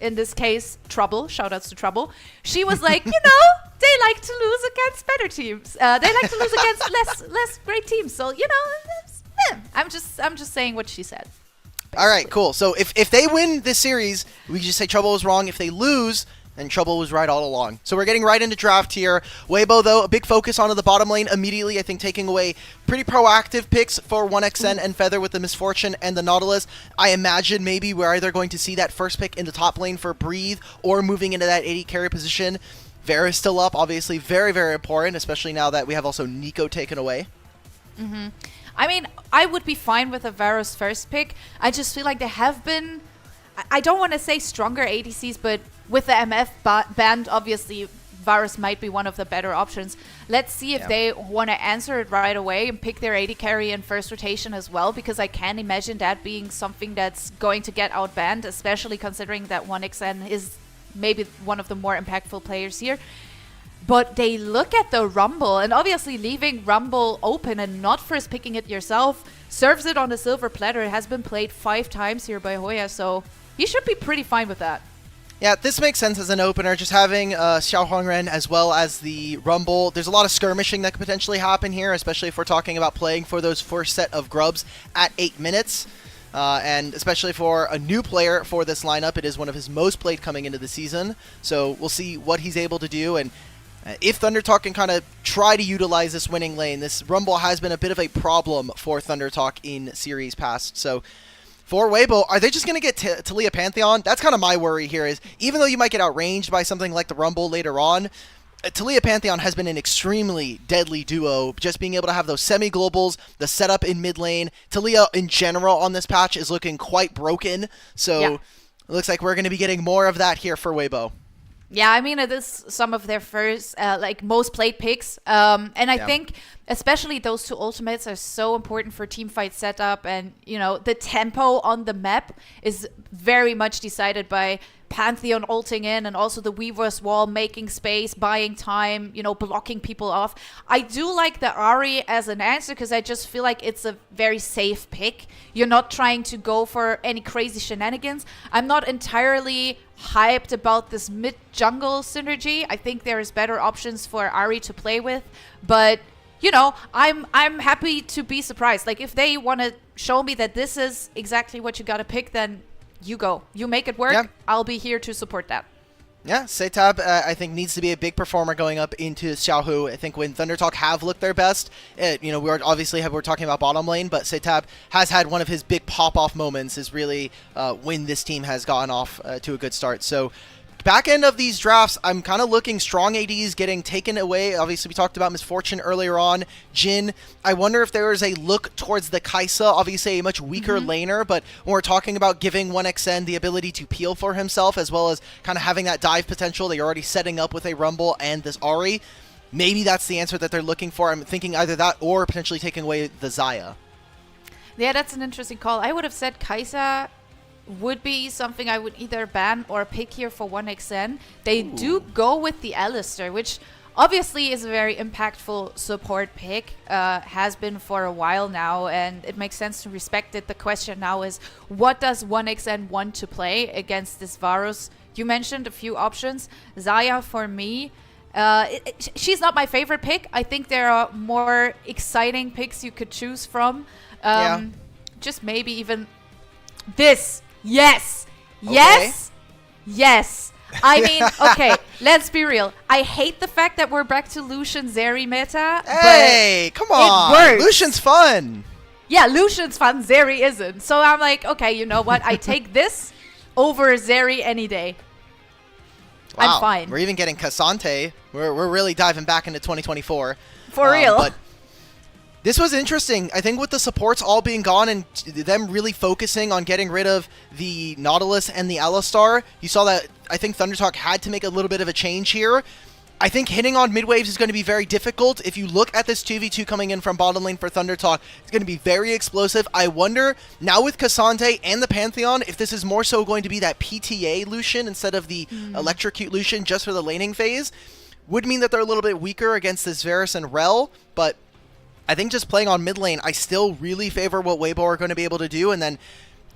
in this case, Trouble, shoutouts to Trouble, she was like, you know, they like to lose against better teams. They like to lose against less great teams. So, you know, I'm just saying what she said. Basically. All right, cool. So if they win this series, we just say Trouble was wrong. If they lose, then Trouble was right all along. So we're getting right into draft here. Weibo, though, a big focus onto the bottom lane immediately, I think taking away pretty proactive picks for 1xN and Feather with the Misfortune and the Nautilus. I imagine maybe we're either going to see that first pick in the top lane for Breathe or moving into that AD carry position. Vera's still up, obviously very, very important, especially now that we have also Nico taken away. Mm-hmm. I mean, I would be fine with a Vera's first pick. I just feel like there have been, I don't want to say stronger ADCs, but with the MF band, obviously, Varus might be one of the better options. Let's see if they want to answer it right away and pick their AD carry in first rotation as well, because I can imagine that being something that's going to get outbanned, especially considering that 1xN is maybe one of the more impactful players here. But they look at the Rumble, and obviously leaving Rumble open and not first picking it yourself serves it on a silver platter. It has been played 5 times here by Hoya, so he should be pretty fine with that. Yeah, this makes sense as an opener, just having Xiaohu as well as the Rumble. There's a lot of skirmishing that could potentially happen here, especially if we're talking about playing for those first set of grubs at 8 minutes. And especially for a new player for this lineup, it is one of his most played coming into the season. So we'll see what he's able to do, and if ThunderTalk can kind of try to utilize this winning lane. This Rumble has been a bit of a problem for ThunderTalk in series past. So for Weibo, are they just going to get Taliyah Pantheon? That's kind of my worry here, is even though you might get outranged by something like the Rumble later on, Taliyah Pantheon has been an extremely deadly duo. Just being able to have those semi-globals, the setup in mid lane. Taliyah in general on this patch is looking quite broken. So it looks like we're going to be getting more of that here for Weibo. Yeah, I mean, it is some of their first, most played picks. And I think especially those 2 ultimates are so important for teamfight setup. And, you know, the tempo on the map is very much decided by Pantheon ulting in, and also the Weaver's Wall making space, buying time, you know, blocking people off. I do like the Ahri as an answer because I just feel like it's a very safe pick. You're not trying to go for any crazy shenanigans. I'm not entirely hyped about this mid-jungle synergy. I think there's better options for Ahri to play with, but you know, I'm happy to be surprised. Like, if they want to show me that this is exactly what you got to pick, then you go. You make it work. I'll be here to support that. Yeah, SeTab, I think, needs to be a big performer going up into Xiaohu. I think when ThunderTalk have looked their best, you know, we're talking about bottom lane, but SeTab has had one of his big pop-off moments is really when this team has gotten off to a good start. So back end of these drafts, I'm kind of looking strong ADs getting taken away. Obviously, we talked about Misfortune earlier on. Jhin, I wonder if there is a look towards the Kai'Sa, obviously a much weaker laner, but when we're talking about giving 1xN the ability to peel for himself, as well as kind of having that dive potential, they're already setting up with a Rumble and this Ahri. Maybe that's the answer that they're looking for. I'm thinking either that or potentially taking away the Xayah. Yeah, that's an interesting call. I would have said Kai'Sa would be something I would either ban or pick here for 1xN. They do go with the Alistar, which obviously is a very impactful support pick, has been for a while now, and it makes sense to respect it. The question now is, what does 1xN want to play against this Varus? You mentioned a few options. Xayah for me, she's not my favorite pick. I think there are more exciting picks you could choose from. Just maybe even this. Yes. Okay. Yes. Yes. I mean, okay, let's be real. I hate the fact that we're back to Lucian Zeri meta. Hey, come on. It works. Lucian's fun. Yeah, Lucian's fun. Zeri isn't. So I'm like, okay, you know what? I take this over Zeri any day. Wow. I'm fine. We're even getting Cassante. We're really diving back into 2024. For real. But this was interesting. I think with the supports all being gone and them really focusing on getting rid of the Nautilus and the Alistar, you saw that I think ThunderTalk had to make a little bit of a change here. I think hitting on mid-waves is going to be very difficult. If you look at this 2v2 coming in from bottom lane for ThunderTalk, it's going to be very explosive. I wonder, now with Cassante and the Pantheon, if this is more so going to be that PTA Lucian instead of the Electrocute Lucian just for the laning phase. Would mean that they're a little bit weaker against this Varus and Rel, but I think just playing on mid lane, I still really favor what Weibo are going to be able to do. And then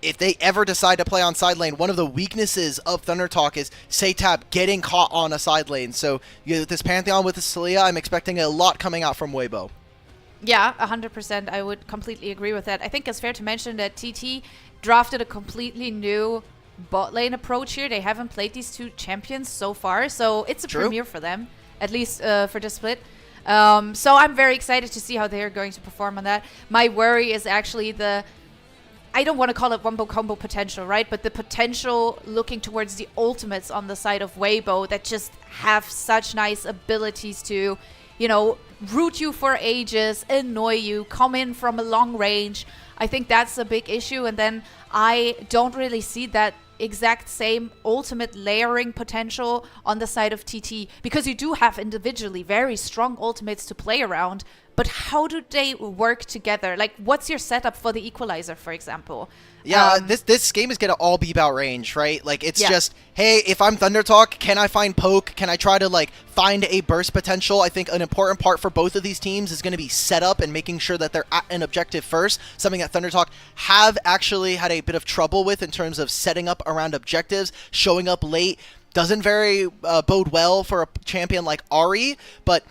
if they ever decide to play on side lane, one of the weaknesses of ThunderTalk is SeTab getting caught on a side lane. So this Pantheon with the Celia, I'm expecting a lot coming out from Weibo. Yeah, 100%. I would completely agree with that. I think it's fair to mention that TT drafted a completely new bot lane approach here. They haven't played these two champions so far, so it's a premiere for them, at least for this split. So I'm very excited to see how they're going to perform on that. My worry is actually I don't want to call it wombo combo potential, right? But the potential looking towards the ultimates on the side of Weibo that just have such nice abilities to, you know, root you for ages, annoy you, come in from a long range. I think that's a big issue. And then I don't really see that exact same ultimate layering potential on the side of TT, because you do have individually very strong ultimates to play around, but how do they work together? Like, what's your setup for the equalizer, for example? Yeah, this game is going to all be about range, right? Like, it's just, hey, if I'm ThunderTalk, can I find poke? Can I try to, like, find a burst potential? I think an important part for both of these teams is going to be setup and making sure that they're at an objective first, something that ThunderTalk have actually had a bit of trouble with in terms of setting up around objectives, showing up late. Doesn't very bode well for a champion like Ahri, but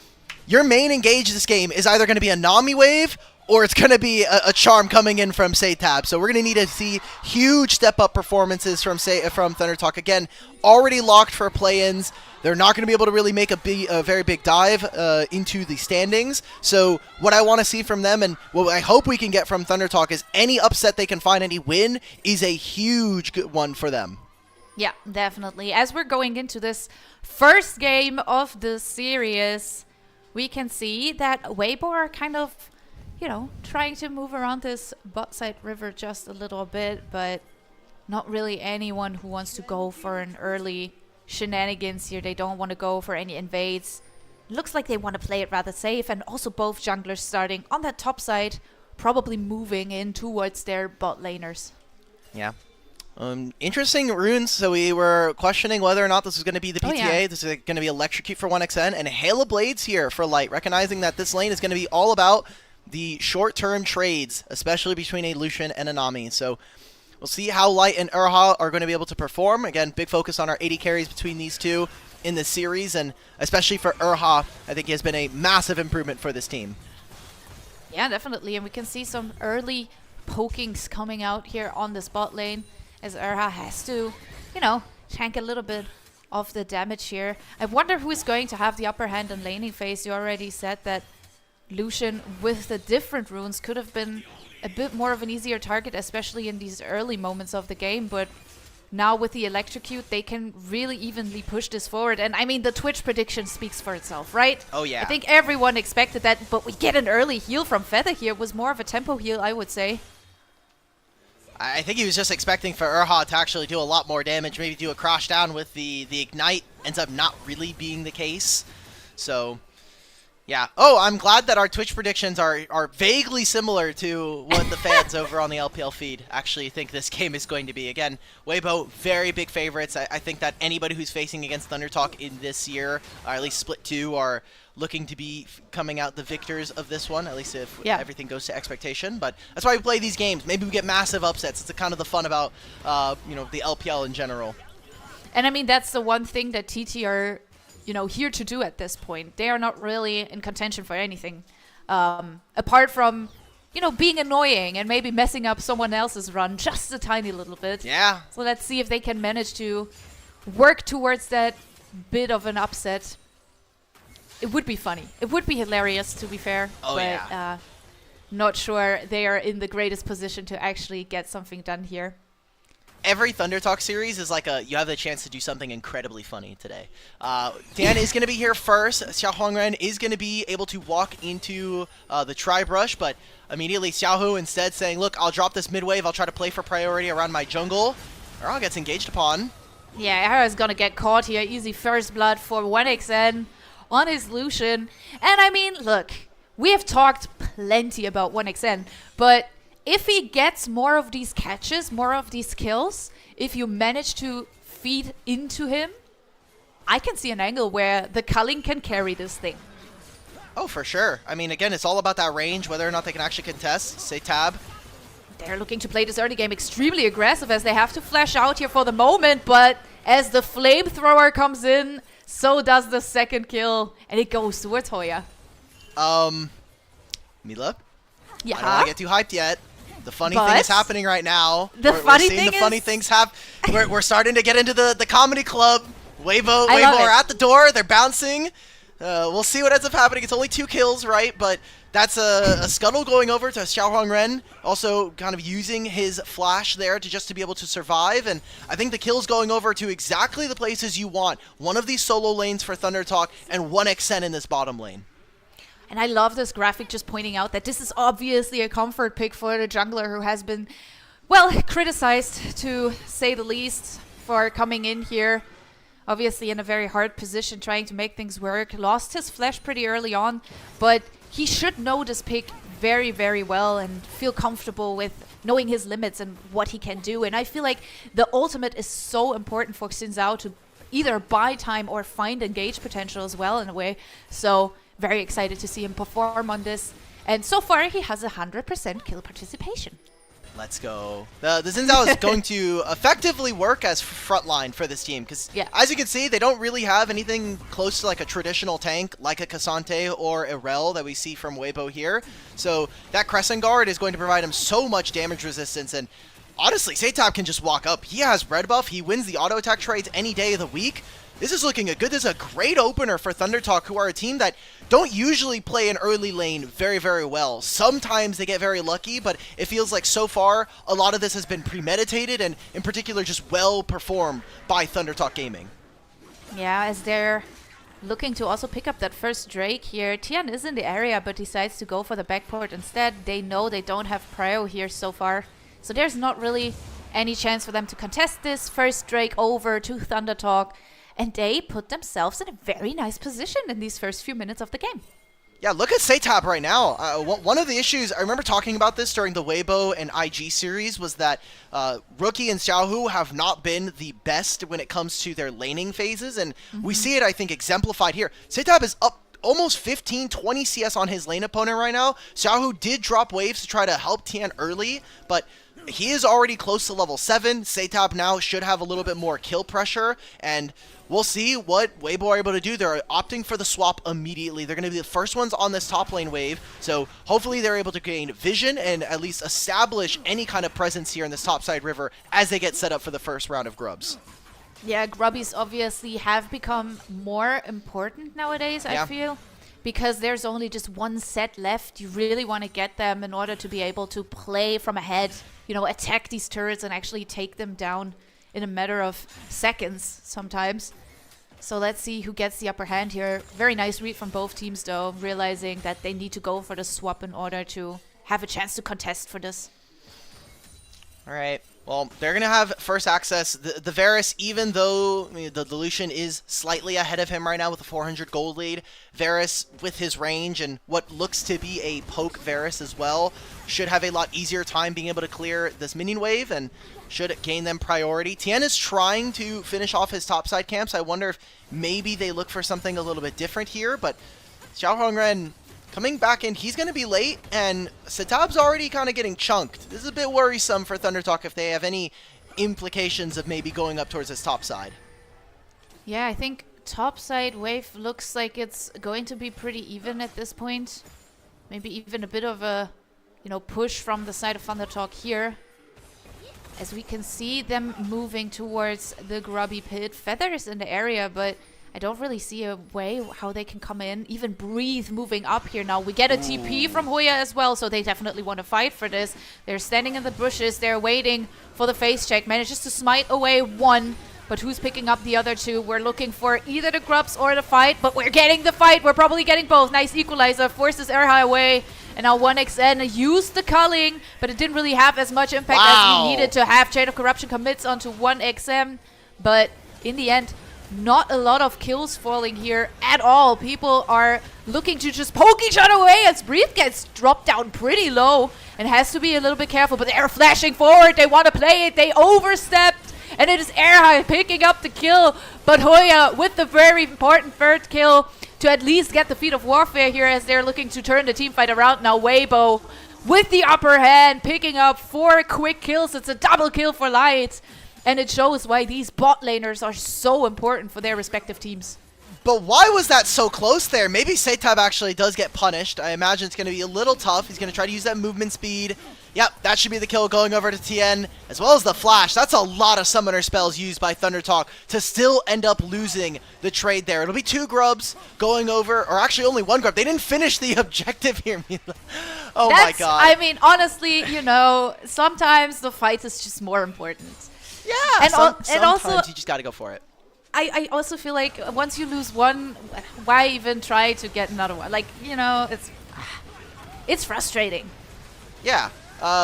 your main engage this game is either going to be a Nami wave or it's going to be a charm coming in from SeTab. So we're going to need to see huge step-up performances from ThunderTalk. Again, already locked for play-ins. They're not going to be able to really make a very big dive into the standings. So what I want to see from them, and what I hope we can get from ThunderTalk, is any upset they can find, any win, is a huge good one for them. Yeah, definitely. As we're going into this first game of the series, we can see that Weibo are kind of, you know, trying to move around this bot side river just a little bit, but not really anyone who wants to go for an early shenanigans here. They don't want to go for any invades. Looks like they want to play it rather safe, and also both junglers starting on that top side, probably moving in towards their bot laners. Yeah. Interesting runes. So we were questioning whether or not this was going to be the PTA. Oh, yeah. This is going to be Electrocute for 1xN, and Hail of Blades here for Light, recognizing that this lane is going to be all about the short-term trades, especially between a Lucian and a Nami. So we'll see how Light and Erha are going to be able to perform. Again, big focus on our 80 carries between these two in this series, and especially for Erha, I think he has been a massive improvement for this team. Yeah, definitely, and we can see some early pokings coming out here on this bot lane, as Erha has to, you know, tank a little bit of the damage here. I wonder who is going to have the upper hand in laning phase. You already said that Lucian, with the different runes, could have been a bit more of an easier target, especially in these early moments of the game, but now with the Electrocute, they can really evenly push this forward. And I mean, the Twitch prediction speaks for itself, right? Oh, yeah. I think everyone expected that, but we get an early heal from Feather here. It was more of a tempo heal, I would say. I think he was just expecting for Erha to actually do a lot more damage, maybe do a crash down with the Ignite. Ends up not really being the case. So, yeah. Oh, I'm glad that our Twitch predictions are vaguely similar to what the fans over on the LPL feed actually think this game is going to be. Again, Weibo, very big favorites. I think that anybody who's facing against ThunderTalk in this year, or at least Split 2, are looking to be coming out the victors of this one, at least if everything goes to expectation. But that's why we play these games. Maybe we get massive upsets. It's kind of the fun about you know, the LPL in general. And I mean, that's the one thing that TT are, you know, here to do at this point. They are not really in contention for anything, apart from, you know, being annoying and maybe messing up someone else's run just a tiny little bit. Yeah. So let's see if they can manage to work towards that bit of an upset. It would be funny. It would be hilarious, to be fair. Oh, but, yeah. Not sure they are in the greatest position to actually get something done here. Every ThunderTalk series is like you have the chance to do something incredibly funny today. Tian is going to be here first. Xiaohu is going to be able to walk into the Tri-Brush, but immediately Xiaohu instead saying, look, I'll drop this mid-wave. I'll try to play for priority around my jungle. Erha gets engaged upon. Yeah, Erha's going to get caught here. Easy first blood for 1xN on his Lucian. And I mean, look, we have talked plenty about 1xN, but if he gets more of these catches, more of these kills, if you manage to feed into him, I can see an angle where the culling can carry this thing. Oh, for sure. I mean, again, it's all about that range, whether or not they can actually contest. SeTab they're looking to play this early game extremely aggressive as they have to flash out here for the moment, but as the flamethrower comes in, so does the second kill, and it goes towards Hoya. Mila? Yeah? I don't want to get too hyped yet. The funny thing is happening right now. We're seeing the funny things happen. We're starting to get into the comedy club. Weibo are at the door. They're bouncing. We'll see what ends up happening. It's only 2 kills, right? But that's a scuttle going over to Xiaohu. Also kind of using his flash there to be able to survive. And I think the kill's going over to exactly the places you want. One of these solo lanes for ThunderTalk and 1xN in this bottom lane. And I love this graphic just pointing out that this is obviously a comfort pick for the jungler who has been, well, criticized to say the least for coming in here. Obviously in a very hard position trying to make things work. Lost his flash pretty early on, but he should know this pick very, very well and feel comfortable with knowing his limits and what he can do. And I feel like the ultimate is so important for Xin Zhao to either buy time or find engage potential as well in a way. So very excited to see him perform on this. And so far, he has 100% kill participation. Let's go. The Xin Zhao is going to effectively work as frontline for this team because, as you can see, they don't really have anything close to like a traditional tank like a Cassante or a Rel that we see from Weibo here. So that Crescent Guard is going to provide him so much damage resistance. And honestly, SeTab can just walk up. He has red buff. He wins the auto attack trades any day of the week. This is looking good. This is a great opener for ThunderTalk, who are a team that don't usually play an early lane very, very well. Sometimes they get very lucky, but it feels like so far a lot of this has been premeditated and in particular just well performed by ThunderTalk Gaming. Yeah, as they're looking to also pick up that first Drake here. Tian is in the area but decides to go for the backport instead. They know they don't have prio here so far, so there's not really any chance for them to contest this first Drake over to ThunderTalk. And they put themselves in a very nice position in these first few minutes of the game. Yeah, look at SeTab right now. One of the issues, I remember talking about this during the Weibo and IG series, was that Rookie and Xiaohu have not been the best when it comes to their laning phases. And we see it, I think, exemplified here. SeTab is up almost 15, 20 CS on his lane opponent right now. Xiaohu did drop waves to try to help Tian early, but he is already close to level 7. SeTab now should have a little bit more kill pressure, and we'll see what Weibo are able to do. They're opting for the swap immediately. They're going to be the first ones on this top lane wave, so hopefully they're able to gain vision and at least establish any kind of presence here in this topside river as they get set up for the first round of grubs. Yeah, grubbies obviously have become more important nowadays, I feel. Because there's only just one set left. You really want to get them in order to be able to play from ahead, you know, attack these turrets and actually take them down in a matter of seconds sometimes. So let's see who gets the upper hand here. Very nice read from both teams though, realizing that they need to go for the swap in order to have a chance to contest for this. All right. Well, they're going to have first access. The Varus, even though the Lucian is slightly ahead of him right now with a 400 gold lead, Varus, with his range and what looks to be a poke Varus as well, should have a lot easier time being able to clear this minion wave and should gain them priority. Tian is trying to finish off his topside camps. I wonder if maybe they look for something a little bit different here, but Xiaohu coming back in, he's going to be late, and SeTab's already kind of getting chunked. This is a bit worrisome for ThunderTalk if they have any implications of maybe going up towards this top side. Yeah, I think top side wave looks like it's going to be pretty even at this point. Maybe even a bit of a, you know, push from the side of ThunderTalk here. As we can see them moving towards the grubby pit. Feather is in the area, but I don't really see a way how they can come in, even breathe moving up here now. We get a TP from Hoya as well, so they definitely want to fight for this. They're standing in the bushes. They're waiting for the face check. Manages to smite away one, but who's picking up the other two? We're looking for either the grubs or the fight, but we're getting the fight. We're probably getting both. Nice equalizer. Forces Erhai away. And now 1xN used the culling, but it didn't really have as much impact as we needed to have. Chain of Corruption commits onto 1xM, but in the end, not a lot of kills falling here at all. People are looking to just poke each other away as Breathe gets dropped down pretty low and has to be a little bit careful, but they're flashing forward. They want to play it. They overstepped, and it is Erhai picking up the kill, but Hoya with the very important third kill to at least get the feat of warfare here as they're looking to turn the team fight around. Now Weibo with the upper hand, picking up 4 quick kills. It's a double kill for Light. And it shows why these bot laners are so important for their respective teams. But why was that so close there? Maybe SeTab actually does get punished. I imagine it's going to be a little tough. He's going to try to use that movement speed. Yep, that should be the kill going over to Tian, as well as the flash. That's a lot of summoner spells used by ThunderTalk to still end up losing the trade there. It'll be 2 grubs going over, or actually only 1 grub. They didn't finish the objective here, Mila. Oh my god. I mean, honestly, you know, sometimes the fight is just more important. Yeah, and sometimes also, you just got to go for it. I also feel like once you lose one, why even try to get another one? Like, you know, it's frustrating. Yeah.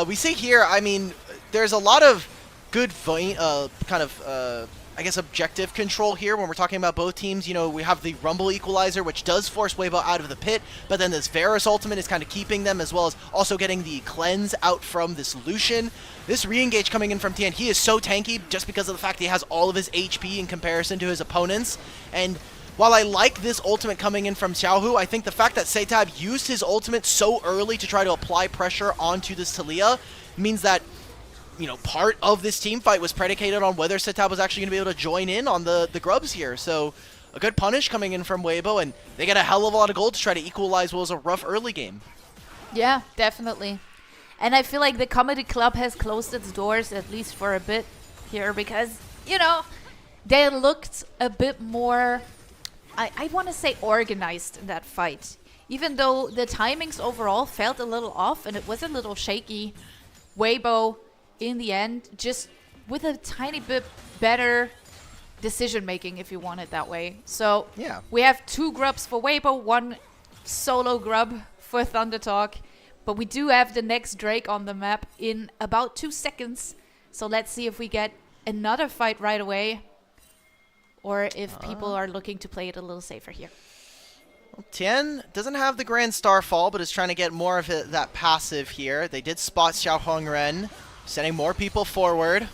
We see here, I mean, there's a lot of good I guess, objective control here when we're talking about both teams. You know, we have the Rumble Equalizer, which does force Weibo out of the pit, but then this Varus ultimate is kind of keeping them, as well as also getting the cleanse out from this Lucian. This re-engage coming in from Tian, he is so tanky just because of the fact that he has all of his HP in comparison to his opponents. And while I like this ultimate coming in from Xiaohu, I think the fact that SeTab used his ultimate so early to try to apply pressure onto this Taliyah means that, you know, part of this team fight was predicated on whether SeTab was actually going to be able to join in on the grubs here. So a good punish coming in from Weibo, and they get a hell of a lot of gold to try to equalize what was a rough early game. Yeah, definitely. And I feel like the comedy club has closed its doors, at least for a bit here, because, you know, they looked a bit more, I want to say, organized in that fight. Even though the timings overall felt a little off and it was a little shaky, Weibo, in the end, just with a tiny bit better decision making, if you want it that way. So yeah, we have 2 grubs for Weibo, 1 solo grub for ThunderTalk, but we do have the next Drake on the map in about 2 seconds. So let's see if we get another fight right away, or if people are looking to play it a little safer here. Well, Tian doesn't have the Grand Starfall, but is trying to get more of that passive here. They did spot Xiaohu, sending more people forward.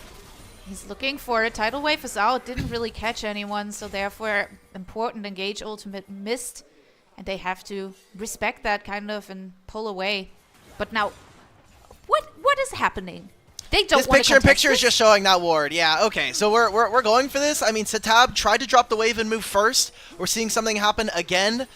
He's looking for it. Tidal Wave is out. Didn't really catch anyone, so therefore important engage ultimate missed. And they have to respect that kind of and pull away. But now, what is happening? They don't want to This picture is just showing that ward. Yeah, okay. So we're going for this. I mean, SeTab tried to drop the wave and move first. We're seeing something happen again.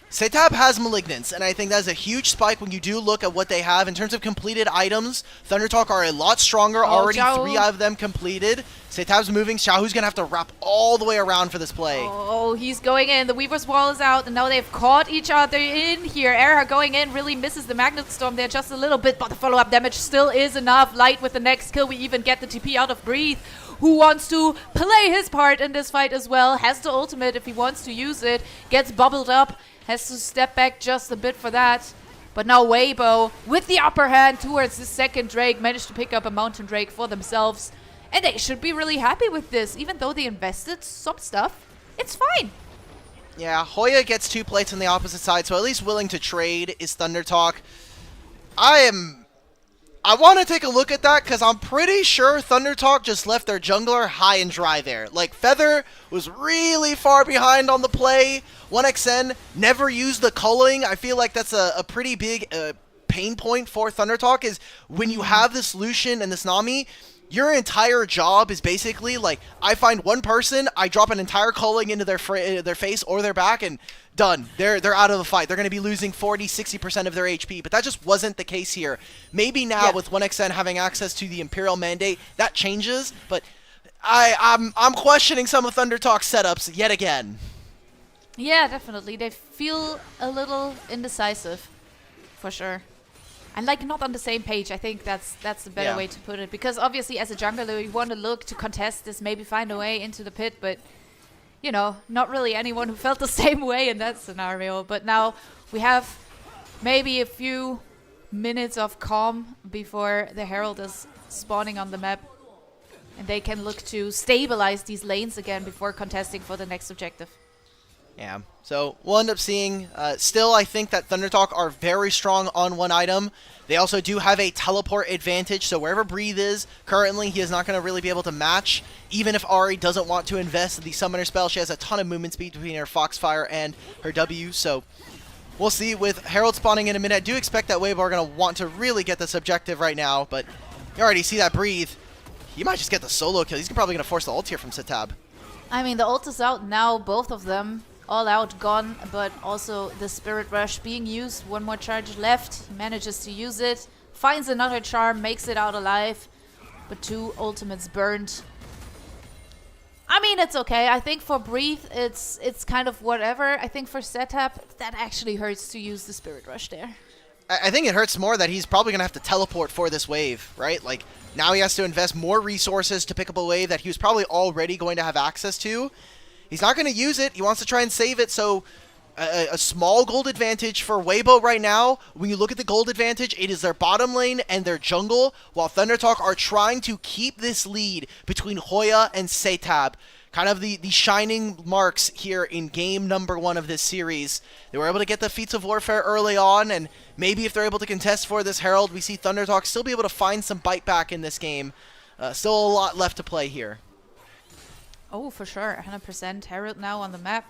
SeTab has Malignance, and I think that's a huge spike when you do look at what they have. In terms of completed items, ThunderTalk are a lot stronger. Already Xiaohu. 3 of them completed. SeTab's moving. Xiaohu's going to have to wrap all the way around for this play. Oh, he's going in. The Weaver's Wall is out, and now they've caught each other in here. Era going in really misses the Magnet Storm there just a little bit, but the follow-up damage still is enough. Light with the next kill. We even get the TP out of Breathe, who wants to play his part in this fight as well. Has the ultimate if he wants to use it. Gets bubbled up. Has to step back just a bit for that. But now Weibo, with the upper hand towards the second Drake, managed to pick up a Mountain Drake for themselves. And they should be really happy with this. Even though they invested some stuff, it's fine. Yeah, Hoya gets 2 plates on the opposite side, so at least willing to trade is ThunderTalk. I want to take a look at that, because I'm pretty sure ThunderTalk just left their jungler high and dry there. Like, Feather was really far behind on the play. 1xN never used the culling. I feel like that's a pretty big pain point for ThunderTalk, is when you have this Lucian and this Nami, your entire job is basically, like, I find one person, I drop an entire culling into their face or their back, and done. They're out of the fight. They're going to be losing 40-60% of their HP, but that just wasn't the case here. Maybe now with 1xN having access to the Imperial Mandate, that changes, but I'm questioning some of ThunderTalk's setups yet again. Yeah, definitely. They feel a little indecisive, for sure. And like not on the same page. I think that's the better way to put it. Because obviously as a jungler you want to look to contest this, maybe find a way into the pit, but you know, not really anyone who felt the same way in that scenario. But now we have maybe a few minutes of calm before the Herald is spawning on the map. And they can look to stabilize these lanes again before contesting for the next objective. Yeah, so we'll end up seeing, still I think that ThunderTalk are very strong on one item. They also do have a teleport advantage, so wherever Breathe is, currently he is not going to really be able to match. Even if Ahri doesn't want to invest in the Summoner spell, she has a ton of movement speed between her Foxfire and her W, so We'll see. With Herald spawning in a minute, I do expect that Weibo are going to want to really get this objective right now, but you already see that breathe. He might just get the solo kill. He's probably going to force the ult here from SeTab. I mean, the ult is out now, both of them. All out, gone, but also the Spirit Rush being used. One more charge left. He manages to use it. Finds another charm, makes it out alive. But 2 ultimates burned. I mean, it's okay. I think for Breathe, it's kind of whatever. I think for SeTab, that actually hurts to use the Spirit Rush there. I think it hurts more that he's probably going to have to teleport for this wave, right? Like, now he has to invest more resources to pick up a wave that he was probably already going to have access to. He's not going to use it. He wants to try and save it, so a small gold advantage for Weibo right now. When you look at the gold advantage, it is their bottom lane and their jungle, while ThunderTalk are trying to keep this lead between Hoya and SeTab. Kind of the shining marks here in game number 1 of this series. They were able to get the feats of warfare early on, and maybe if they're able to contest for this Herald, we see ThunderTalk still be able to find some bite back in this game. Still a lot left to play here. Oh, for sure. 100% Herald now on the map.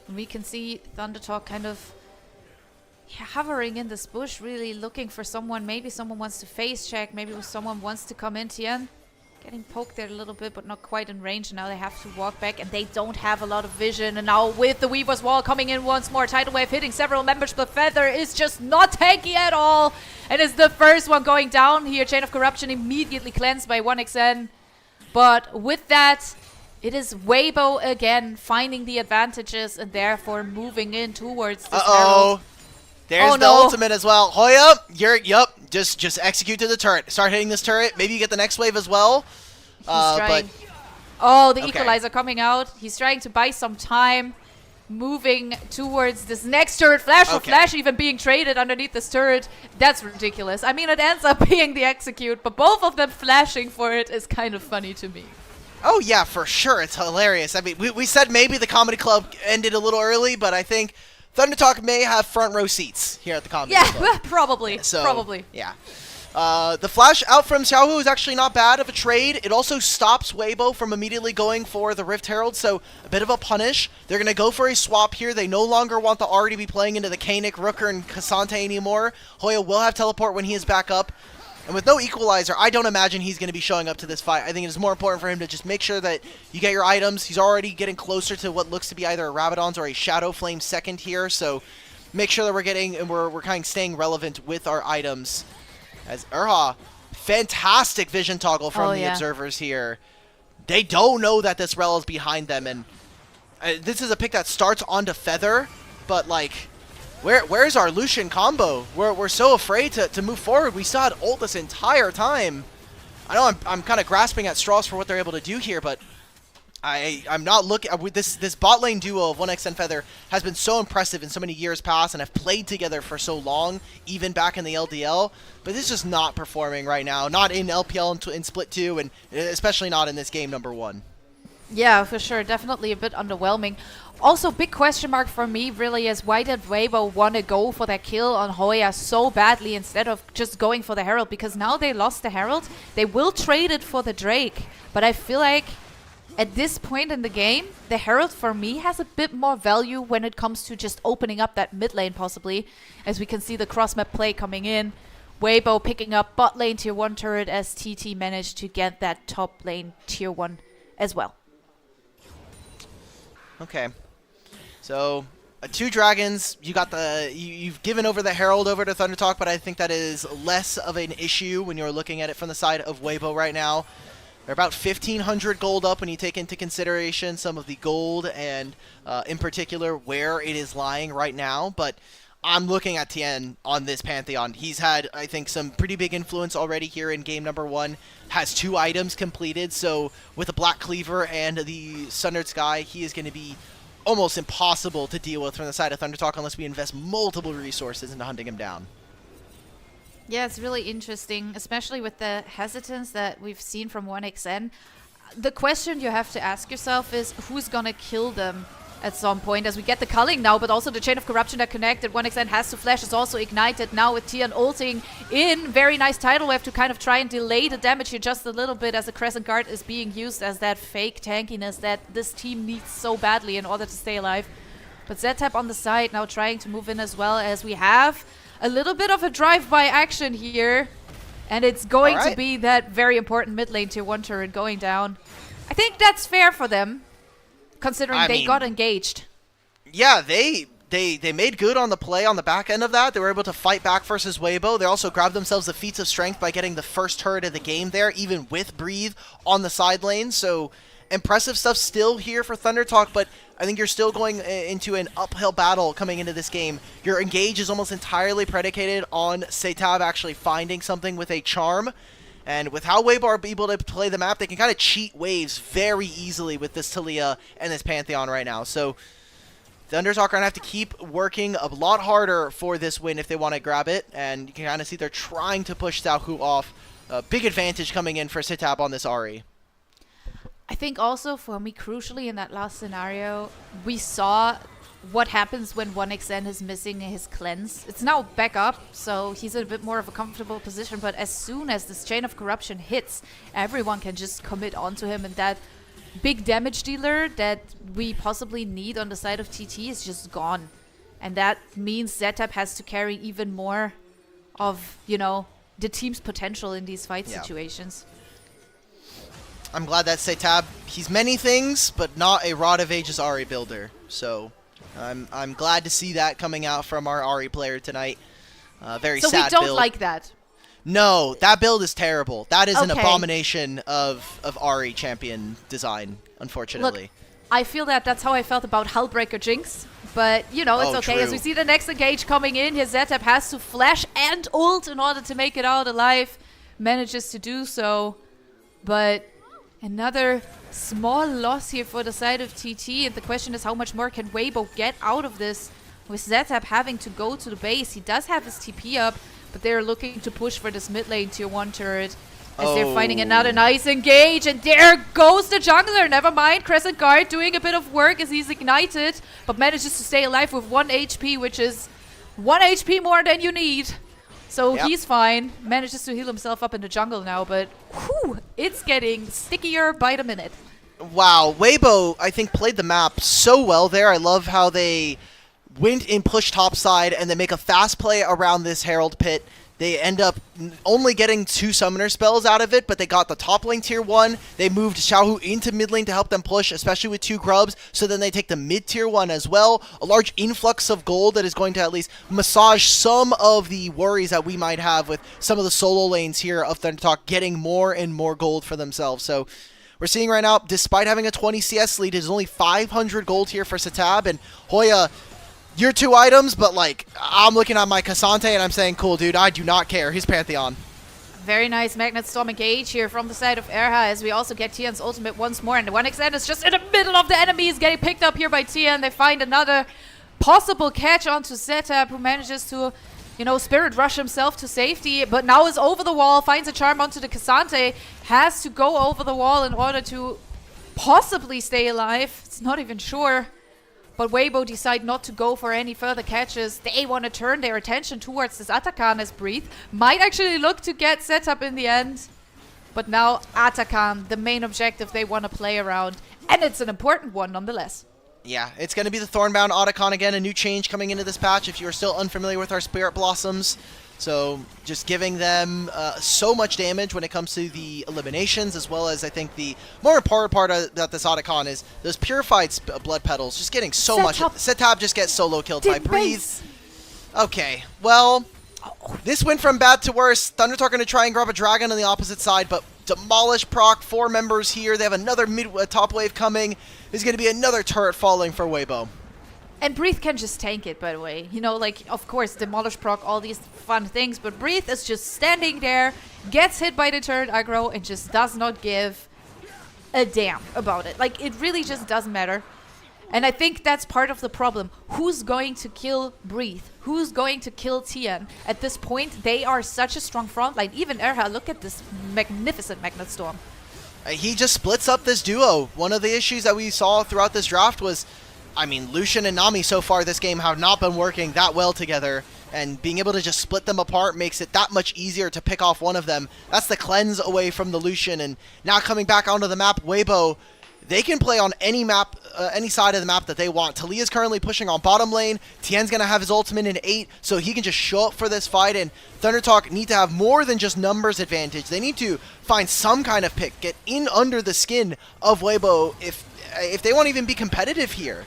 And we can see ThunderTalk kind of hovering in this bush, really looking for someone. Maybe someone wants to face check. Maybe someone wants to come in. Tian getting poked there a little bit, but not quite in range. Now they have to walk back, and they don't have a lot of vision. And now with the Weaver's Wall coming in once more, Tidal Wave hitting several members, but Feather is just not tanky at all. And is the first one going down here. Chain of Corruption immediately cleansed by 1xN. But with that, it is Weibo again finding the advantages and therefore moving in towards this Herald. There's the ultimate as well. Hoya, just execute to the turret. Start hitting this turret. Maybe you get the next wave as well. He's trying. Oh, the equalizer coming out. He's trying to buy some time. Moving towards this next turret. Flash for Flash even being traded underneath this turret. That's ridiculous. I mean, it ends up being the execute, but both of them flashing for it is kind of funny to me. Oh, yeah, for sure. It's hilarious. I mean, we said maybe the Comedy Club ended a little early, but I think ThunderTalk may have front row seats here at the Comedy Club. Yeah, probably. So, probably. Yeah. The flash out from Xiaohu is actually not bad of a trade. It also stops Weibo from immediately going for the Rift Herald, so a bit of a punish. They're going to go for a swap here. They no longer want the Ahri to be playing into the Kanik, Rooker, and Cassante anymore. Hoya will have teleport when he is back up. And with no equalizer, I don't imagine he's going to be showing up to this fight. I think it is more important for him to just make sure that you get your items. He's already getting closer to what looks to be either a Rabadon's or a Shadow Flame second here, so make sure that we're getting and we're kind of staying relevant with our items. As Urha, fantastic vision toggle from the observers here. They don't know that this Rel is behind them, and this is a pick that starts onto Feather, but like, where's our Lucian combo? We're so afraid to move forward. We still had ult this entire time. I know I'm kind of grasping at straws for what they're able to do here, but I'm not looking. This bot lane duo of 1xN Feather has been so impressive in so many years past and have played together for so long, even back in the LDL. But this is just not performing right now. Not in LPL in Split 2, and especially not in this game number 1. Yeah, for sure. Definitely a bit underwhelming. Also, big question mark for me really is why did Weibo want to go for that kill on Hoya so badly instead of just going for the Herald? Because now they lost the Herald. They will trade it for the Drake. But I feel like at this point in the game, the Herald for me has a bit more value when it comes to just opening up that mid lane possibly. As we can see the cross-map play coming in. Weibo picking up bot lane tier 1 turret as TT managed to get that top lane tier 1 as well. Okay. So, 2 dragons, you got you've given over the Herald over to ThunderTalk, but I think that is less of an issue when you're looking at it from the side of Weibo right now. They're about 1,500 gold up when you take into consideration some of the gold and, in particular, where it is lying right now. But I'm looking at Tian on this Pantheon. He's had, I think, some pretty big influence already here in game number 1. Has 2 items completed, so with the Black Cleaver and the Sundered Sky, he is going to be almost impossible to deal with from the side of ThunderTalk unless we invest multiple resources into hunting him down. Yeah, it's really interesting, especially with the hesitance that we've seen from 1xN. The question you have to ask yourself is who's gonna kill them at some point, as we get the culling now, but also the Chain of Corruption that connected. 1xN has to flash, is also ignited now with Tian ulting in. Very nice tidal wave to kind of try and delay the damage here just a little bit as the Crescent Guard is being used as that fake tankiness that this team needs so badly in order to stay alive. But SeTab on the side now trying to move in as well, as we have a little bit of a drive-by action here. And it's going to be that very important mid lane tier 1 turret going down. I think that's fair for them, considering they got engaged. Yeah, they made good on the play on the back end of that. They were able to fight back versus Weibo. They also grabbed themselves the feats of strength by getting the first turret of the game there, even with Breathe on the side lane. So impressive stuff still here for ThunderTalk, but I think you're still going into an uphill battle coming into this game. Your engage is almost entirely predicated on SeTab actually finding something with a charm. And with how Weibo are able to play the map, they can kind of cheat waves very easily with this Taliyah and this Pantheon right now. So ThunderTalk are going to have to keep working a lot harder for this win if they want to grab it. And you can kind of see they're trying to push Xiaohu off. A big advantage coming in for SeTab on this Ahri. I think also for me, crucially in that last scenario, we saw what happens when 1xN is missing his cleanse. It's now back up, so he's in a bit more of a comfortable position, but as soon as this chain of corruption hits, everyone can just commit onto him, and that big damage dealer that we possibly need on the side of TT is just gone. And that means SeTab has to carry even more of, you know, the team's potential in these fight situations. I'm glad that SeTab, he's many things, but not a Rod of Ages Ahri builder. So I'm glad to see that coming out from our Ahri player tonight. Very sad build. So we don't like that? No, that build is terrible. That is an abomination of Ahri champion design, unfortunately. Look, I feel that's how I felt about Hullbreaker Jinx. But, you know, it's okay. True. As we see the next engage coming in, here SeTab has to flash and ult in order to make it out alive. Manages to do so. But another small loss here for the side of TT. And the question is, how much more can Weibo get out of this? With SeTab having to go to the base. He does have his TP up, but they're looking to push for this mid lane tier 1 turret. As they're finding another nice engage. And there goes the jungler. Never mind. Crescent Guard doing a bit of work as he's ignited. But manages to stay alive with 1 HP, which is 1 HP more than you need. So he's fine. Manages to heal himself up in the jungle now. But whew, it's getting stickier by the minute. Wow. Weibo, I think, played the map so well there. I love how they went and pushed topside and then make a fast play around this Herald pit. They end up only getting 2 summoner spells out of it, but they got the top lane tier 1. They moved Xiaohu into mid lane to help them push, especially with 2 grubs. So then they take the mid tier 1 as well. A large influx of gold that is going to at least massage some of the worries that we might have with some of the solo lanes here of ThunderTalk getting more and more gold for themselves. So we're seeing right now, despite having a 20 CS lead, there's only 500 gold here for SeTab, and Hoya, your 2 items, but like, I'm looking at my Cassante and I'm saying, cool, dude, I do not care. He's Pantheon. Very nice Magnet Storm engage here from the side of Erha, as we also get Tian's ultimate once more. And the 1xN is just in the middle of the enemies, getting picked up here by Tian. They find another possible catch onto SeTab, who manages to, you know, Spirit Rush himself to safety, but now is over the wall, finds a charm onto the Cassante, has to go over the wall in order to possibly stay alive. It's not even sure. But Weibo decide not to go for any further catches. They want to turn their attention towards this Atakan as Breathe might actually look to get SeTab in the end. But now Atakan, the main objective they want to play around. And it's an important one nonetheless. Yeah, it's going to be the Thornbound Otacon again, a new change coming into this patch if you are still unfamiliar with our Spirit Blossoms. So just giving them so much damage when it comes to the eliminations, as well as I think the more important part about this Otacon is those purified blood petals just getting so much. SeTab just gets solo killed by Breathe. Okay, well, this went from bad to worse. ThunderTalk going to try and grab a dragon on the opposite side, but demolish proc, 4 members here. They have another top wave coming. There's going to be another turret falling for Weibo. And Breathe can just tank it, by the way. You know, like, of course, Demolish proc, all these fun things, but Breathe is just standing there, gets hit by the turret aggro, and just does not give a damn about it. Like, it really just doesn't matter. And I think that's part of the problem. Who's going to kill Breathe? Who's going to kill Tian? At this point, they are such a strong frontline. Even Erha, look at this magnificent Magnet Storm. He just splits up this duo. One of the issues that we saw throughout this draft was, I mean, Lucian and Nami so far this game have not been working that well together, and being able to just split them apart makes it that much easier to pick off one of them. That's the cleanse away from the Lucian, and now coming back onto the map, Weibo, they can play on any map, any side of the map that they want. Talia's currently pushing on bottom lane. Tian's going to have his ultimate in 8, so he can just show up for this fight. And ThunderTalk need to have more than just numbers advantage. They need to find some kind of pick, get in under the skin of Weibo if they want to even be competitive here.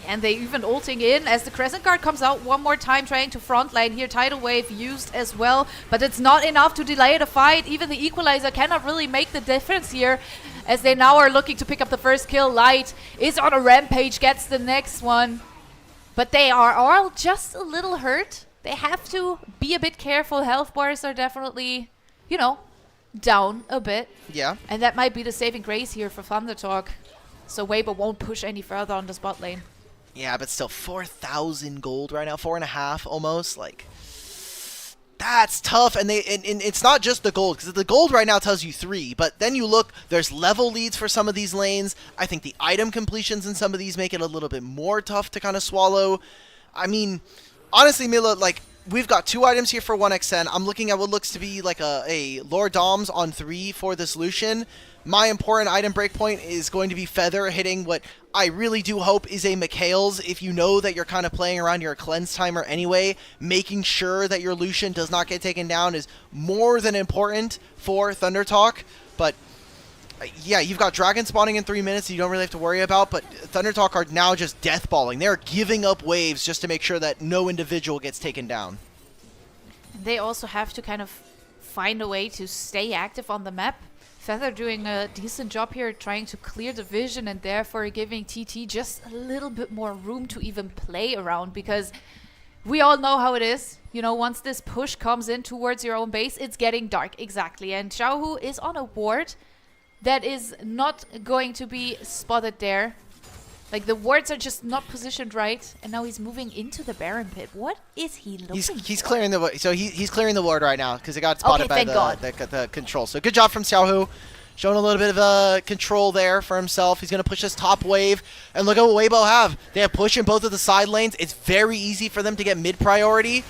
And they even ulting in as the Crescent Guard comes out one more time, trying to front line here. Tidal Wave used as well, but it's not enough to delay the fight. Even the Equalizer cannot really make the difference here, as they now are looking to pick up the first kill. Light is on a rampage, gets the next one. But they are all just a little hurt. They have to be a bit careful. Health bars are definitely, you know, down a bit. Yeah. And that might be the saving grace here for ThunderTalk. So Weibo won't push any further on the spot lane. Yeah, but still 4,000 gold right now, 4.5 almost. Like, that's tough. And it's not just the gold, because the gold right now tells you 3. But then you look, there's level leads for some of these lanes. I think the item completions in some of these make it a little bit more tough to kind of swallow. I mean, honestly, Mila, like, we've got 2 items here for 1xn. I'm looking at what looks to be like a Lord Doms on 3 for this Lucian. My important item breakpoint is going to be Feather hitting what I really do hope is a Mikhail's. If you know that you're kind of playing around your cleanse timer anyway, making sure that your Lucian does not get taken down is more than important for ThunderTalk. But yeah, you've got Dragon spawning in 3 minutes you don't really have to worry about, but ThunderTalk are now just deathballing. They're giving up waves just to make sure that no individual gets taken down. They also have to kind of find a way to stay active on the map. Feather doing a decent job here, trying to clear the vision and therefore giving TT just a little bit more room to even play around, because we all know how it is. You know, once this push comes in towards your own base, it's getting dark. Exactly. And Xiaohu is on a ward that is not going to be spotted there. Like, the wards are just not positioned right, and now he's moving into the Baron pit. What is he looking for? He's clearing the so he's clearing the ward right now because it got spotted by the control. So good job from Xiaohu, showing a little bit of control there for himself. He's gonna push this top wave, and look at what Weibo have. They have push in both of the side lanes. It's very easy for them to get mid priority.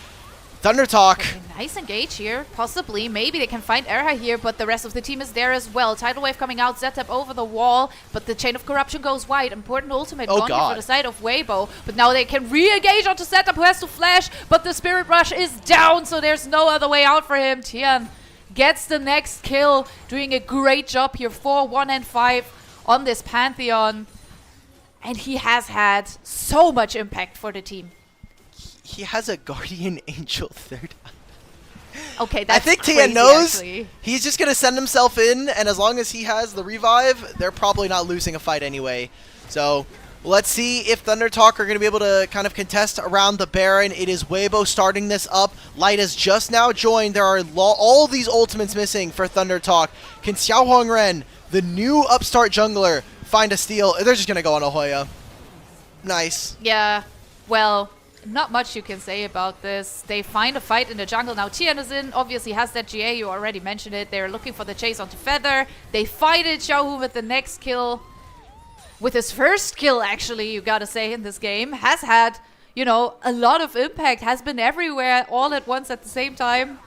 ThunderTalk. Okay, nice engage here. Possibly. Maybe they can find Erha here, but the rest of the team is there as well. Tidal Wave coming out, SeTab over the wall, but the Chain of Corruption goes wide. Important ultimate gone here for the side of Weibo. But now they can re-engage onto SeTab, who has to flash, but the Spirit Rush is down, so there's no other way out for him. Tian gets the next kill, doing a great job here. 4, 1, and 5 on this Pantheon. And he has had so much impact for the team. He has a Guardian Angel third. Okay, that's I think crazy, Tian knows actually. He's just going to send himself in, and as long as he has the revive, they're probably not losing a fight anyway. So let's see if ThunderTalk are going to be able to kind of contest around the Baron. It is Weibo starting this up. Light has just now joined. There are all these ultimates missing for ThunderTalk. Can Xiaohu, the new upstart jungler, find a steal? They're just going to go on a Hoya. Nice. Yeah, well, not much you can say about this. They find a fight in the jungle. Now Tian is in, obviously has that GA, you already mentioned it. They're looking for the chase onto Feather. They fight it, Xiaohu with the next kill. With his first kill, actually, you gotta say, in this game. Has had, you know, a lot of impact. Has been everywhere all at once at the same time.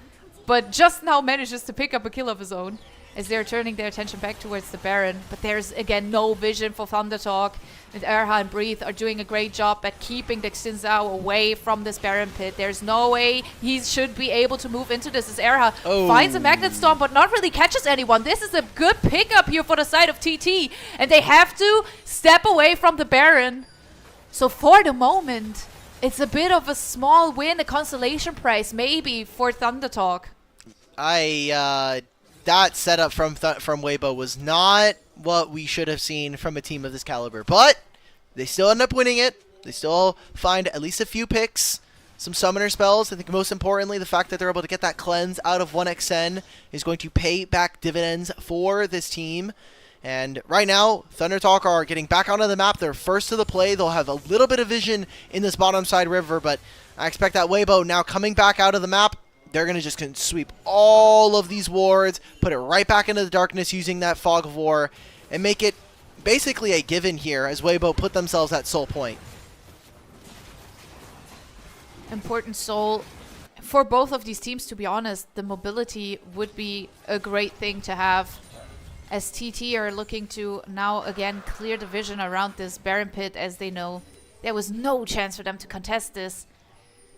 But just now manages to pick up a kill of his own, as they're turning their attention back towards the Baron. But there's, again, no vision for ThunderTalk. And Erha and Breathe are doing a great job at keeping the Xin away from this Baron pit. There's no way he should be able to move into this, as Erha finds a Magnet Storm, but not really catches anyone. This is a good pickup here for the side of TT. And they have to step away from the Baron. So for the moment, it's a bit of a small win, a consolation prize, maybe, for ThunderTalk. That setup from Weibo was not what we should have seen from a team of this caliber. But they still end up winning it. They still find at least a few picks, some summoner spells. I think most importantly, the fact that they're able to get that cleanse out of 1xn is going to pay back dividends for this team. And right now, ThunderTalk are getting back onto the map. They're first to the play. They'll have a little bit of vision in this bottom side river, but I expect that Weibo now coming back out of the map, they're going to just sweep all of these wards, put it right back into the darkness using that Fog of War, and make it basically a given here as Weibo put themselves at soul point. Important soul. For both of these teams, to be honest, the mobility would be a great thing to have, as TT are looking to now again clear the vision around this Baron pit, as they know there was no chance for them to contest this.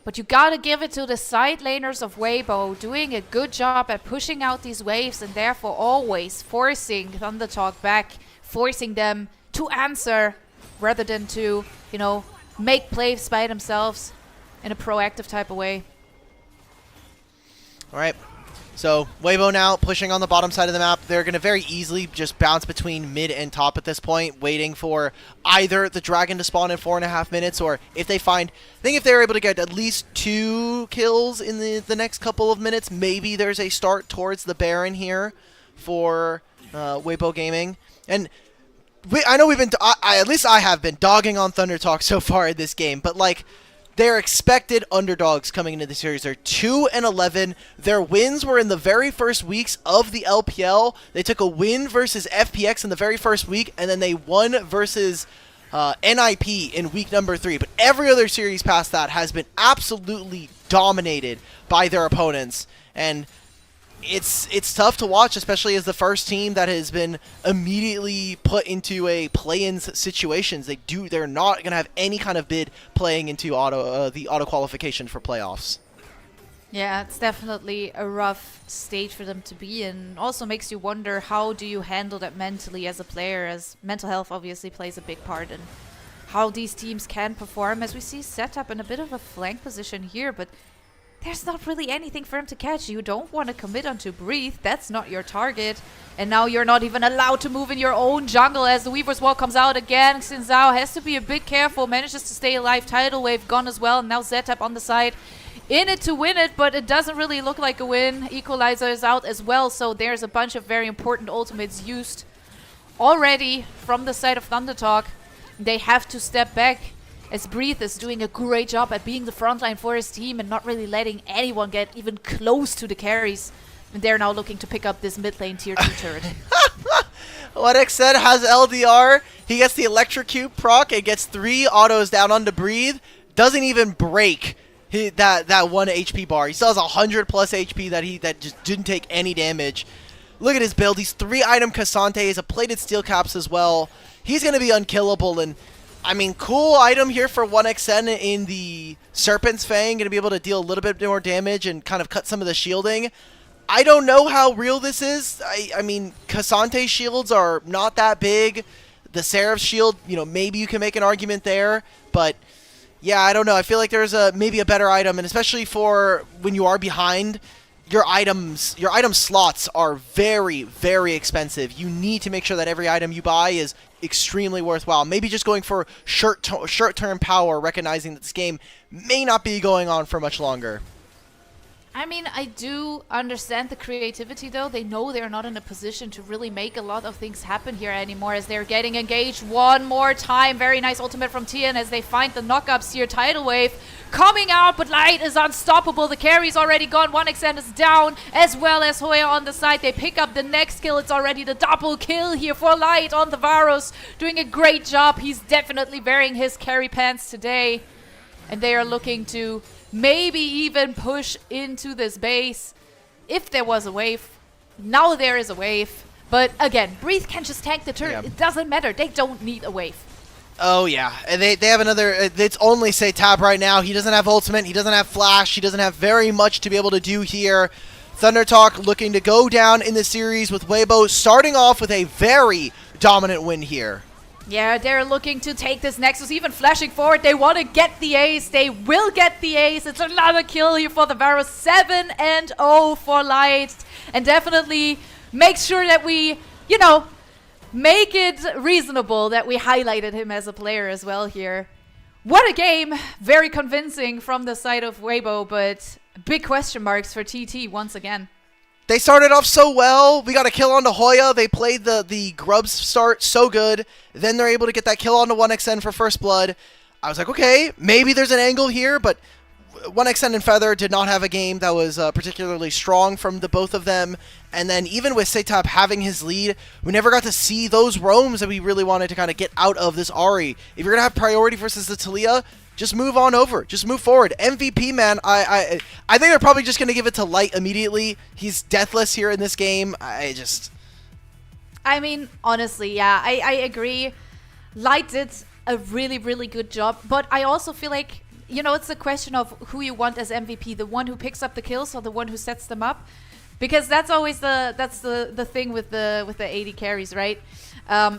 But you gotta give it to the side laners of Weibo, doing a good job at pushing out these waves and therefore always forcing ThunderTalk back, forcing them to answer rather than to, you know, make plays by themselves in a proactive type of way. All right. So Weibo now pushing on the bottom side of the map. They're going to very easily just bounce between mid and top at this point, waiting for either the dragon to spawn in 4.5 minutes, or if they find, I think if they're able to get at least 2 kills in the next couple of minutes, maybe there's a start towards the Baron here for Weibo Gaming. And I know we've been, at least I have been dogging on ThunderTalk so far in this game, but like, they're expected underdogs coming into the series. They're 2-11. Their wins were in the very first weeks of the LPL. They took a win versus FPX in the very first week, and then they won versus NIP in week number 3. But every other series past that has been absolutely dominated by their opponents. And it's tough to watch, especially as the first team that has been immediately put into a play-in situations. They're not going to have any kind of bid playing into the auto qualification for playoffs. Yeah, it's definitely a rough stage for them to be in. Also makes you wonder, how do you handle that mentally as a player, as mental health obviously plays a big part in how these teams can perform, as we see SeTab in a bit of a flank position here, but there's not really anything for him to catch. You don't want to commit onto Breathe. That's not your target. And now you're not even allowed to move in your own jungle as the Weaver's Wall comes out again. Xinzhao has to be a bit careful. Manages to stay alive. Tidal Wave gone as well. And now SeTab on the side. In it to win it, but it doesn't really look like a win. Equalizer is out as well. So there's a bunch of very important ultimates used already from the side of ThunderTalk. They have to step back, as Breathe is doing a great job at being the frontline for his team and not really letting anyone get even close to the carries. And they're now looking to pick up this mid lane tier 2 turret. What X said has LDR. He gets the Electrocute proc. It gets 3 autos down onto Breathe. Doesn't even break that 1 HP bar. He still has 100 plus HP that just didn't take any damage. Look at his build. He's 3-item Cassante. He's a plated steel caps as well. He's going to be unkillable, and I mean, cool item here for 1xN in the Serpent's Fang. Going to be able to deal a little bit more damage and kind of cut some of the shielding. I don't know how real this is. I mean, Cassante's shields are not that big. The Seraph's shield, you know, maybe you can make an argument there. But, yeah, I don't know. I feel like there's maybe a better item. And especially for when you are behind, your item slots are very, very expensive. You need to make sure that every item you buy is extremely worthwhile. Maybe just going for short-term power, recognizing that this game may not be going on for much longer. I mean, I do understand the creativity, though. They know they're not in a position to really make a lot of things happen here anymore, as they're getting engaged one more time. Very nice ultimate from Tian as they find the knockups here. Tidal Wave coming out, but Light is unstoppable. The carry's already gone. 1xN is down, as well as Hoya on the side. They pick up the next kill. It's already the double kill here for Light on the Varus. Doing a great job. He's definitely wearing his carry pants today. And they are looking to maybe even push into this base if there was a wave. Now there is a wave. But again, Breathe can just tank the turret. Yeah. It doesn't matter. They don't need a wave. Oh, yeah. And they have another... It's only SeTab right now. He doesn't have ultimate. He doesn't have flash. He doesn't have very much to be able to do here. ThunderTalk looking to go down in the series with Weibo, starting off with a very dominant win here. Yeah, they're looking to take this Nexus, even flashing forward. They want to get the ace. They will get the ace. It's another kill here for the Varus. 7-0 for Light. And definitely make sure that we, you know, make it reasonable that we highlighted him as a player as well here. What a game. Very convincing from the side of Weibo, but big question marks for TT once again. They started off so well. We got a kill onto Hoya. They played the Grubs start so good. Then they're able to get that kill onto 1xN for first blood. I was like, okay, maybe there's an angle here, but 1xN and Feather did not have a game that was particularly strong from the both of them. And then even with SeTab having his lead, we never got to see those roams that we really wanted to kind of get out of this Ahri. If you're going to have priority versus the Taliyah, just move on over. Just move forward. MVP, man, I think they're probably just going to give it to Light immediately. He's deathless here in this game. I mean, honestly, yeah, I agree. Light did a really, really good job, but I also feel like, you know, it's a question of who you want as MVP, the one who picks up the kills or the one who sets them up, because that's always the thing with the AD carries, right?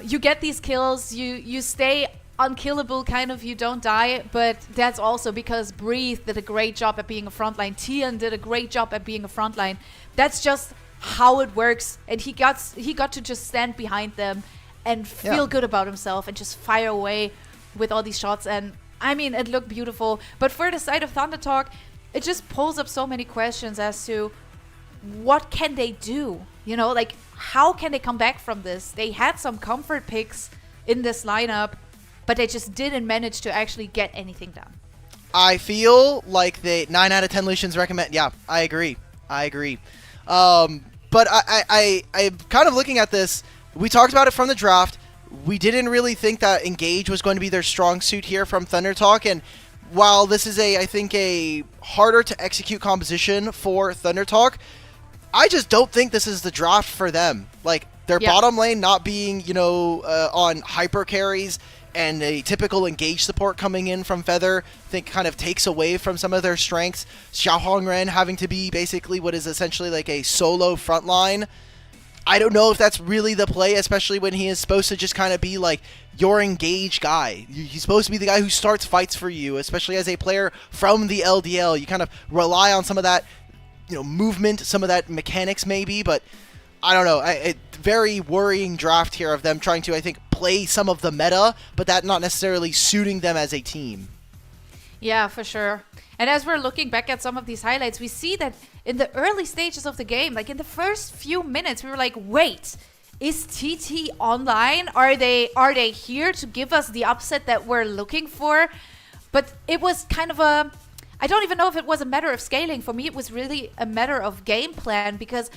You get these kills, you stay unkillable, kind of, you don't die, but that's also because Breathe did a great job at being a frontline. Tian did a great job at being a frontline. That's just how it works, and he got to just stand behind them and feel good about himself and just fire away with all these shots. And I mean, it looked beautiful. But for the side of ThunderTalk, it just pulls up so many questions as to what can they do? You know, like, how can they come back from this? They had some comfort picks in this lineup, but they just didn't manage to actually get anything done. I feel like they 9 out of 10 Lucians recommend. Yeah, I agree. But I'm kind of looking at this. We talked about it from the draft. We didn't really think that Engage was going to be their strong suit here from ThunderTalk, and while this is I think a harder to execute composition for ThunderTalk, I just don't think this is the draft for them. Like, their bottom lane not being, you know, on hyper carries and a typical Engage support coming in from Feather, I think kind of takes away from some of their strengths. Xiaohu having to be basically what is essentially like a solo frontline. I don't know if that's really the play, especially when he is supposed to just kind of be like your Engage guy. He's supposed to be the guy who starts fights for you, especially as a player from the LDL. You kind of rely on some of that, you know, movement, some of that mechanics maybe, but I don't know. Very worrying draft here of them trying to, I think, play some of the meta, but that not necessarily suiting them as a team. Yeah, for sure. And as we're looking back at some of these highlights, we see that in the early stages of the game, like in the first few minutes, we were like, wait, is TT online? Are they here to give us the upset that we're looking for? But it was kind of I don't even know if it was a matter of scaling. For me, it was really a matter of game plan, because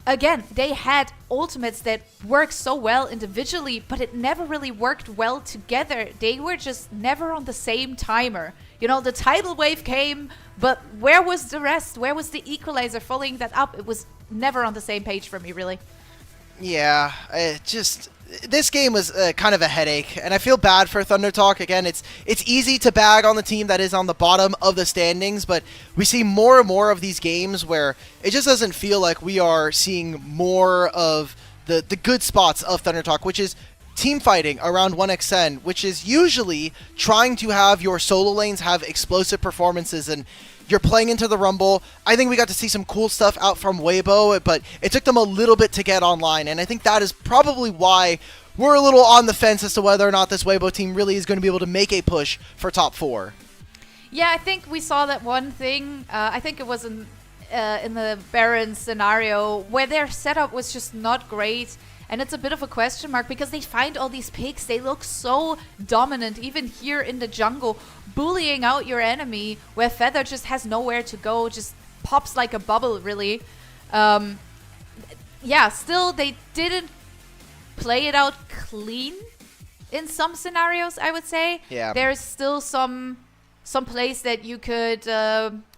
again, they had ultimates that worked so well individually, but it never really worked well together. They were just never on the same timer. You know, the tidal wave came, but where was the rest? Where was the equalizer following that up? It was never on the same page for me, really. Yeah, this game was kind of a headache, and I feel bad for ThunderTalk. Again, it's easy to bag on the team that is on the bottom of the standings, but we see more and more of these games where it just doesn't feel like we are seeing more of the good spots of ThunderTalk, which is team fighting around 1xn, which is usually trying to have your solo lanes have explosive performances, and you're playing into the Rumble. I think we got to see some cool stuff out from Weibo, but it took them a little bit to get online, and I think that is probably why we're a little on the fence as to whether or not this Weibo team really is going to be able to make a push for top 4. Yeah, I think we saw that one thing. I think it was in the Baron scenario where their setup was just not great. And it's a bit of a question mark because they find all these picks. They look so dominant, even here in the jungle, bullying out your enemy, where Feather just has nowhere to go, just pops like a bubble, really. Yeah, still, they didn't play it out clean in some scenarios, I would say. Yeah. There's still some place that you could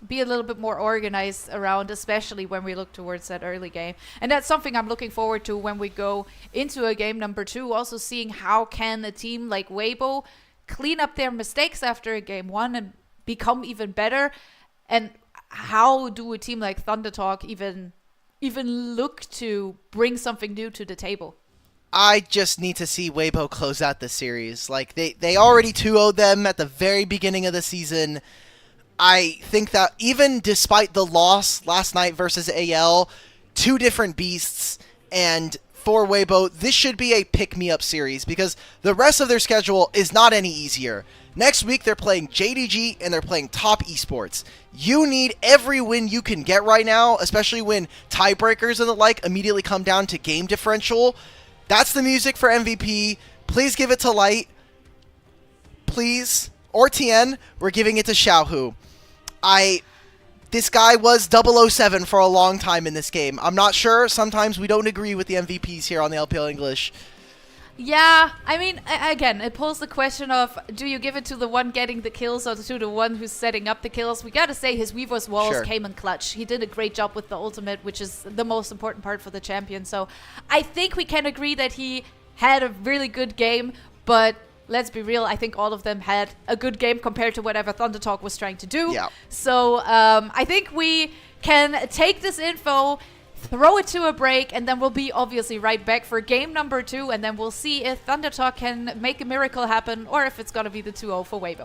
be a little bit more organized around, especially when we look towards that early game. And that's something I'm looking forward to when we go into a game number 2, also seeing how can a team like Weibo clean up their mistakes after a game 1 and become even better, and how do a team like ThunderTalk even look to bring something new to the table. I just need to see Weibo close out the series. Like, they already 2-0'd them at the very beginning of the season. I think that even despite the loss last night versus AL, 2 different beasts, and for Weibo, this should be a pick-me-up series because the rest of their schedule is not any easier. Next week, they're playing JDG and they're playing Top Esports. You need every win you can get right now, especially when tiebreakers and the like immediately come down to game differential. That's the music for MVP. Please give it to Light. Please. Or Tian. We're giving it to Xiaohu. This guy was 007 for a long time in this game. I'm not sure. Sometimes we don't agree with the MVPs here on the LPL English. Yeah, I mean, again, it pulls the question of, do you give it to the one getting the kills or to the one who's setting up the kills? We gotta say his Weaver's Walls came in clutch. He did a great job with the ultimate, which is the most important part for the champion. So I think we can agree that he had a really good game, but let's be real, I think all of them had a good game compared to whatever ThunderTalk was trying to do. Yeah. So I think we can take this info, throw it to a break, and then we'll be obviously right back for game number 2, and then we'll see if ThunderTalk can make a miracle happen or if it's going to be the 2-0 for Weibo.